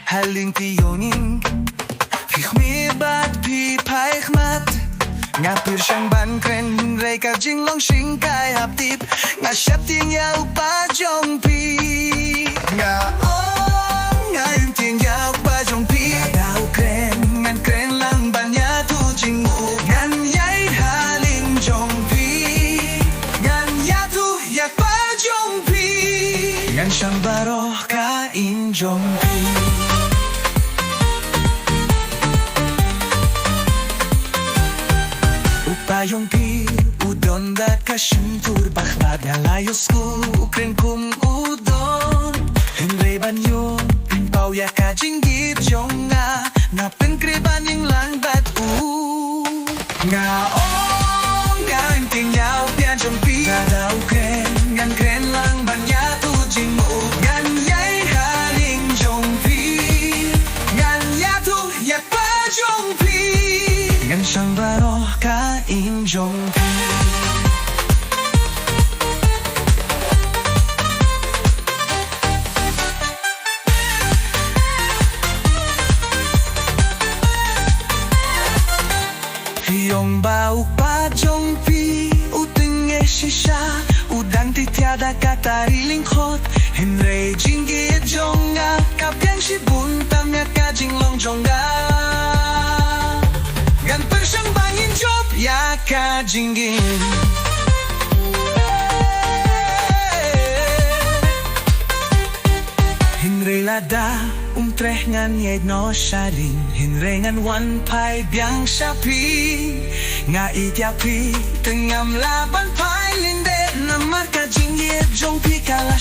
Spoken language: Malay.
Haling piyoning Kich mi bat pi paich mat Nga pir siyang ban kren Hinray ka jing long shing kai hap tip Nga siya ting yaw pa jong pi Nga Nga yung ting yaw pa jong pi Nga daw kren Ngan kren lang ban ya tu jing mu Ngan yay haling jong pi Ngan ya tu yak pa jong pi Ngan siyang baro ka in jong pi Upayong pi udon dat kasyuntur Bakbad alayos ko ukren kum udon Henry banyo pimpaw ya ka jinggit jong nga Napenkriban yung lang bat Nga nga inting yaw pian jong pi Gadaw kren ngan kren lang banya tu jing mo Ngan yay haling jong pi Ngan ya tu yak pa jong pi Ngan siyang baro ka in jong pi Hiyong bau pa jong pi Uting e shisha Udang titiada katari lingkot Henry jinggit jong nga Kapyang shibun tamya ka jinglong jong nga Gan persyang bangin job ya ka jinggin Henry lada treh ngan yed no sharing Hinre ngan wan pai biang shapi Nga itya pi Tengam laban pai linde Namar ka jinggit jong pi kala